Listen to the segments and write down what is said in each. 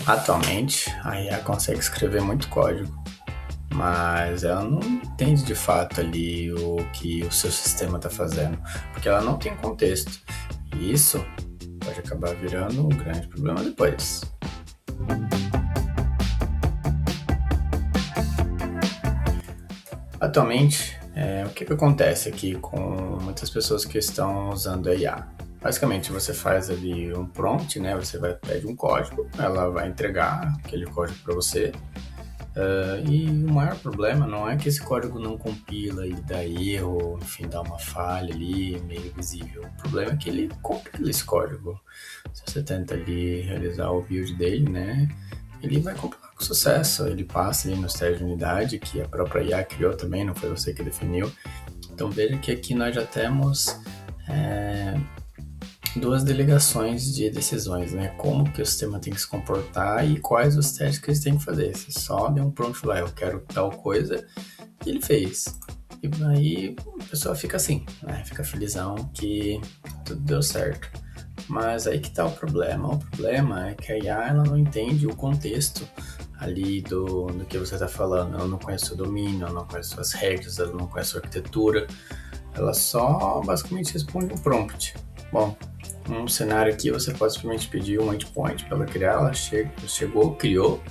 Atualmente, a IA consegue escrever muito código, mas ela não entende de fato ali o que o seu sistema está fazendo, porque ela não tem contexto. E isso pode acabar virando um grande problema depois. Atualmente, o que acontece aqui com muitas pessoas que estão usando a IA? Basicamente, você faz ali um prompt, né? Você pede um código, ela vai entregar aquele código para você. E o maior problema não é que esse código não compila e dá erro, enfim, dá uma falha ali meio visível. O problema é que ele compila esse código. Se você tenta ali realizar o build dele, né? Ele vai compilar com sucesso. Ele passa ali nos testes de unidade, que a própria IA criou também, não foi você que definiu. Então veja que aqui nós já temos duas delegações de decisões, né? Como que o sistema tem que se comportar e quais os testes que eles têm que fazer. Você só deu um prompt lá, eu quero tal coisa, e ele fez. E aí a pessoa fica assim, né? Fica felizão que tudo deu certo. Mas aí que tá o problema. O problema é que a IA ela não entende o contexto ali do que você está falando. Ela não conhece o domínio, ela não conhece as regras, ela não conhece a arquitetura. Ela só basicamente responde um prompt. Bom, num cenário aqui você pode simplesmente pedir um endpoint para ela criar, ela chegou, criou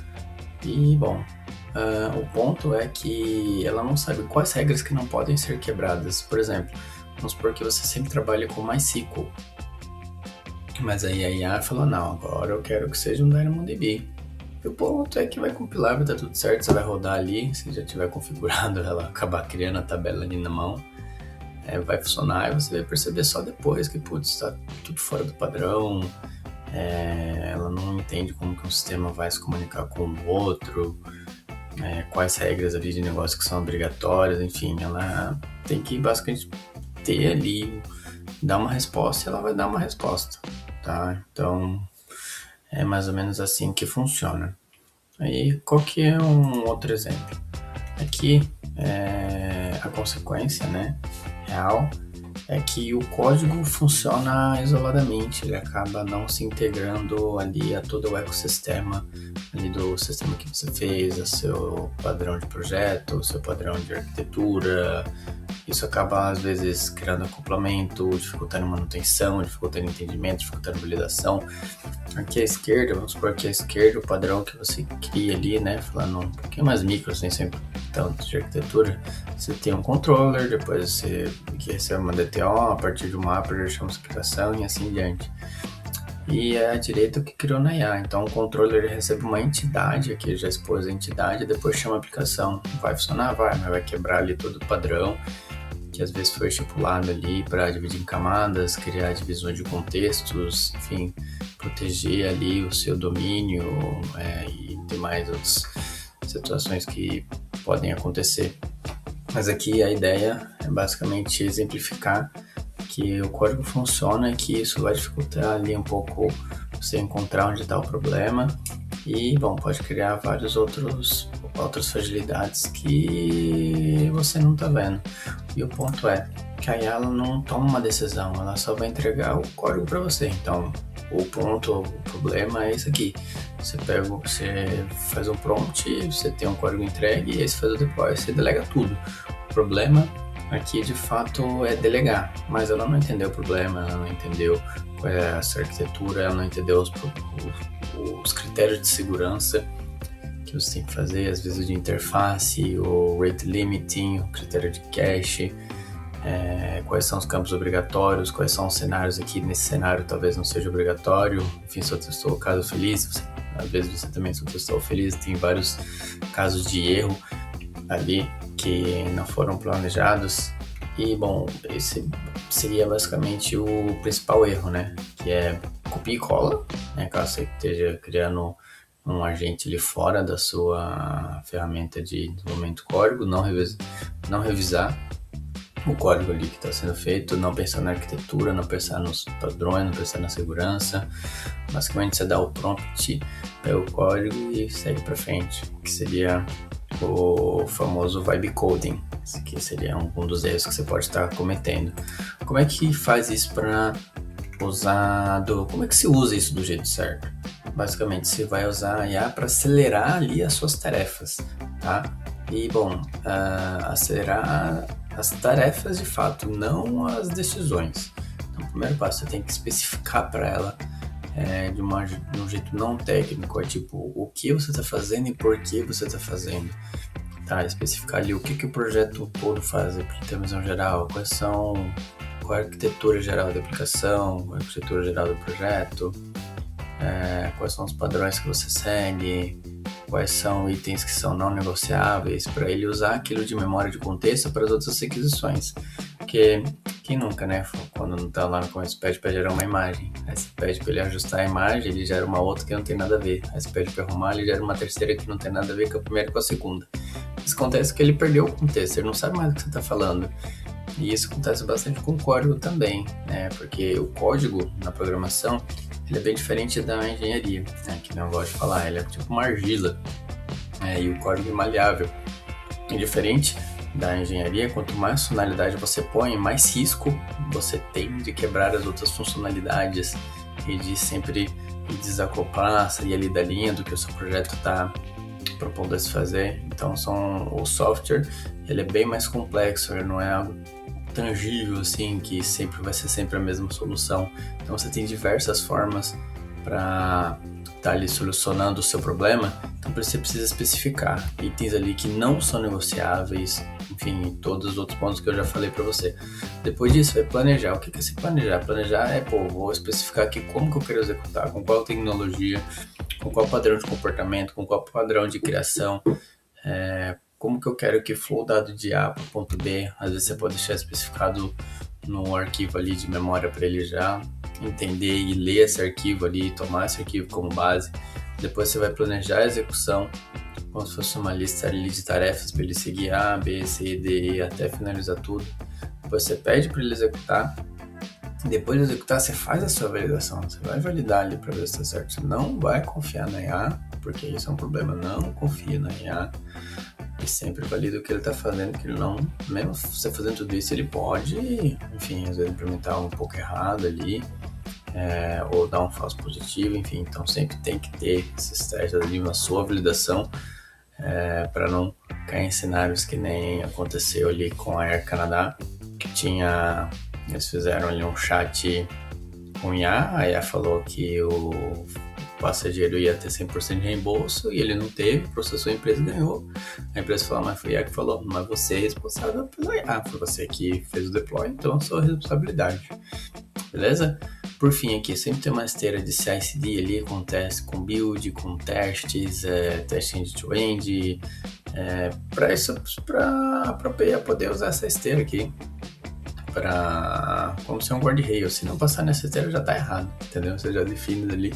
e bom, o ponto é que ela não sabe quais regras que não podem ser quebradas. Por exemplo, vamos supor que você sempre trabalha com MySQL, mas aí a IA falou, não, agora eu quero que seja um DynamoDB. E o ponto é que vai compilar, vai dar tudo certo, você vai rodar ali, se já tiver configurado, ela acabar criando a tabela ali na mão, vai funcionar e você vai perceber só depois que, putz, está tudo fora do padrão, ela não entende como que um sistema vai se comunicar com o outro, quais regras ali de negócio que são obrigatórias, enfim, ela tem que basicamente ter ali, dar uma resposta e ela vai dar uma resposta, tá? Então, é mais ou menos assim que funciona. Aí, qual que é um outro exemplo? Aqui, a consequência, né, real, é que o código funciona isoladamente, ele acaba não se integrando ali a todo o ecossistema ali do sistema que você fez, o seu padrão de projeto, o seu padrão de arquitetura. Isso acaba às vezes criando acoplamento, dificultando manutenção, dificultando entendimento, dificultando validação. Aqui à esquerda, vamos supor que à esquerda o padrão que você cria ali, né, falando um pouquinho mais micro, sem sempre tanto de arquitetura, você tem um controller, depois você recebe uma DTO, a partir de um mapa já chama explicação e assim diante. E é a direita que criou na IA, então o controller ele recebe uma entidade, aqui já expôs a entidade, depois chama a aplicação. Vai funcionar? Vai, mas vai quebrar ali todo o padrão, que às vezes foi estipulado ali para dividir em camadas, criar divisões de contextos, enfim, proteger ali o seu domínio e demais outras situações que podem acontecer. Mas aqui a ideia é basicamente exemplificar que o código funciona e que isso vai dificultar ali um pouco você encontrar onde está o problema e, bom, pode criar várias outras fragilidades que você não está vendo. E o ponto é que a IA ela não toma uma decisão, ela só vai entregar o código para você. Então, o problema é isso aqui. Você faz um prompt, você tem um código entregue e aí você faz o deploy, você delega tudo. O problema aqui de fato é delegar, mas ela não entendeu o problema, ela não entendeu qual é essa arquitetura, ela não entendeu os critérios de segurança que você tem que fazer, às vezes de interface, o rate limiting, o critério de cache, quais são os campos obrigatórios, quais são os cenários aqui, nesse cenário talvez não seja obrigatório, enfim, só testou o caso feliz, às vezes você também só testou o feliz, tem vários casos de erro ali que não foram planejados e, bom, esse seria basicamente o principal erro, né, que é copia e cola, né, caso você esteja criando um agente ali fora da sua ferramenta de desenvolvimento de código, não revisar o código ali que está sendo feito, não pensar na arquitetura, não pensar nos padrões, não pensar na segurança. Basicamente você dá o prompt, pega o código e segue para frente, que seria o famoso vibe coding. Esse aqui seria um dos erros que você pode estar cometendo. Como é que faz isso para usar, como é que se usa isso do jeito certo? basicamente você vai usar a IA para acelerar ali as suas tarefas, tá? E bom, acelerar as tarefas de fato, não as decisões. Então, o primeiro passo, você tem que especificar para ela de um jeito não técnico, é tipo, o que você está fazendo e por que você está fazendo. Tá, especificar ali o que o projeto todo faz, em termos geral, qual é a arquitetura geral da aplicação, qual é a arquitetura geral do projeto, quais são os padrões que você segue, quais são itens que são não negociáveis, para ele usar aquilo de memória de contexto para as outras requisições. Porque quem nunca, né, quando não tá lá no começo, pede para gerar uma imagem, aí você pede para ele ajustar a imagem, ele gera uma outra que não tem nada a ver, aí você pede para arrumar, ele gera uma terceira que não tem nada a ver com a primeira e com a segunda. Isso acontece que ele perdeu o contexto, ele não sabe mais do que você está falando. E isso acontece bastante com o código também, né? Porque o código na programação, ele é bem diferente da engenharia, né? Que não gosto de falar, ele é tipo uma argila, e o código é maleável. E diferente da engenharia, quanto mais funcionalidade você põe, mais risco você tem de quebrar as outras funcionalidades e de sempre desacoplar, sair ali da linha do que o seu projeto está propondo a se fazer. Então o software, ele é bem mais complexo, ele não é algo tangível assim, que sempre vai ser sempre a mesma solução. Então você tem diversas formas para estar ali solucionando o seu problema, então você precisa especificar itens ali que não são negociáveis, enfim, todos os outros pontos que eu já falei para você. Depois disso, vai planejar. O que é se planejar? Planejar vou especificar aqui como que eu quero executar, com qual tecnologia, com qual padrão de comportamento, com qual padrão de criação, como que eu quero que flow dado de A para o ponto B. Às vezes você pode deixar especificado no arquivo ali de memória para ele já entender e ler esse arquivo ali, tomar esse arquivo como base. Depois você vai planejar a execução, como se fosse uma lista ali de tarefas para ele seguir A, B, C, D, E até finalizar tudo. Depois você pede para ele executar. Depois de executar, você faz a sua validação. Você vai validar ali para ver se está certo. Você não vai confiar na IA, porque isso é um problema. Não confia na IA. E sempre valida o que ele está fazendo, que ele não, mesmo você fazendo tudo isso, ele pode, enfim, às vezes implementar um pouco errado ali, ou dar um falso positivo, enfim. Então sempre tem que ter esses testes ali na sua validação, para não cair em cenários que nem aconteceu ali com a Air Canada, que eles fizeram ali um chat com IA, a IA falou que o passageiro ia ter 100% de reembolso e ele não teve, processou a empresa e ganhou. A empresa falou, mas foi a IA que falou, mas você é responsável pela IA, foi você que fez o deploy, então é sua responsabilidade. Beleza? Por fim, aqui sempre tem uma esteira de CI/CD ali com teste, com build, com testes, teste end-to-end, para a PA poder usar essa esteira aqui. Como ser um guarda-rail. Se não passar nessa esteira já tá errado, entendeu? Você já define ali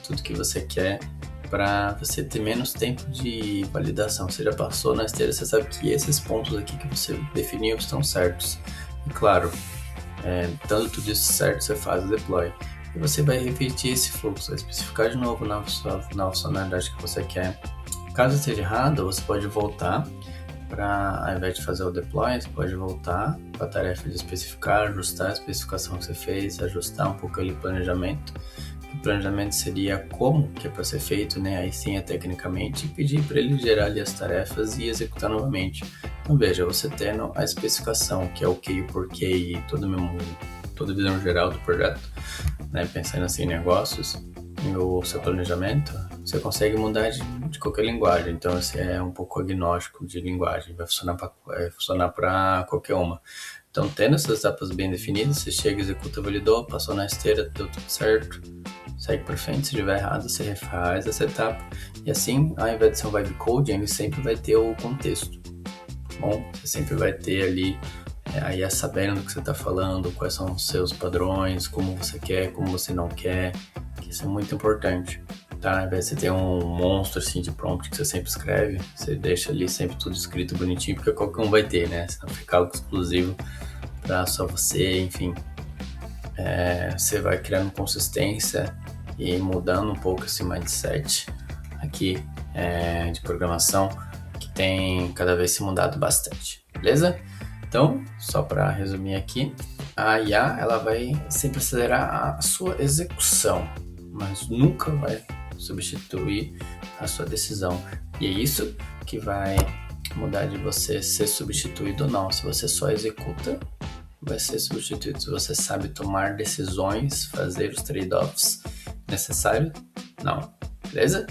tudo que você quer para você ter menos tempo de validação. Você já passou na esteira, você sabe que esses pontos aqui que você definiu estão certos. E claro, dando tudo isso certo, você faz o deploy. E você vai repetir esse fluxo, vai especificar de novo na funcionalidade que você quer. Caso esteja errado, você pode voltar ao invés de fazer o deploy, você pode voltar para a tarefa de especificar, ajustar a especificação que você fez, ajustar um pouco ali o planejamento. O planejamento seria como que é para ser feito, né? Aí sim, tecnicamente, e pedir para ele gerar ali as tarefas e executar novamente. Então veja, você tendo a especificação, que é o que, o porquê e toda a visão geral do projeto, né? Pensando assim em negócios, e o seu planejamento, você consegue mudar de qualquer linguagem. Então você é um pouco agnóstico de linguagem, vai funcionar para qualquer uma. Então, tendo essas etapas bem definidas, você chega, executa, validou, passou na esteira, deu tudo certo, segue para frente. Se estiver errado, você refaz essa etapa. E assim, ao invés de ser um vibe coding, ele sempre vai ter o contexto. Bom, você sempre vai ter ali aí sabendo do que você está falando, quais são os seus padrões, como você quer, como você não quer, que isso é muito importante, tá? Ao invés de você ter um monstro assim de prompt que você sempre escreve, você deixa ali sempre tudo escrito bonitinho, porque qualquer um vai ter, né? Se não ficar algo exclusivo para só você, enfim. Você vai criando consistência e mudando um pouco esse mindset aqui de programação, que tem cada vez se mudado bastante, beleza? Então, só para resumir aqui, a IA ela vai sempre acelerar a sua execução, mas nunca vai substituir a sua decisão. E é isso que vai mudar de você ser substituído ou não. Se você só executa, vai ser substituído. Se você sabe tomar decisões, fazer os trade-offs necessários, não. Beleza?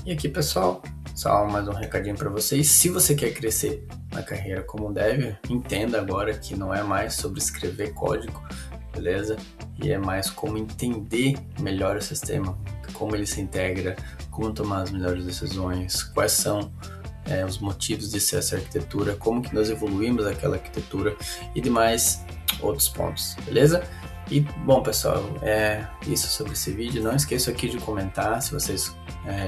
E aqui, pessoal, só mais um recadinho para vocês. Se você quer crescer na carreira como dev, entenda agora que não é mais sobre escrever código, beleza? E é mais como entender melhor o sistema, como ele se integra, como tomar as melhores decisões, quais são os motivos de ser essa arquitetura, como que nós evoluímos aquela arquitetura e demais outros pontos, beleza? E, bom, pessoal, é isso sobre esse vídeo. Não esqueçam aqui de comentar se vocês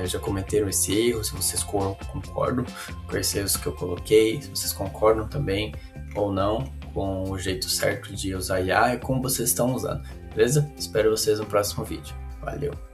já cometeram esse erro, se vocês concordam com esses erros que eu coloquei, se vocês concordam também ou não com o jeito certo de usar IA e como vocês estão usando, beleza? Espero vocês no próximo vídeo. Valeu!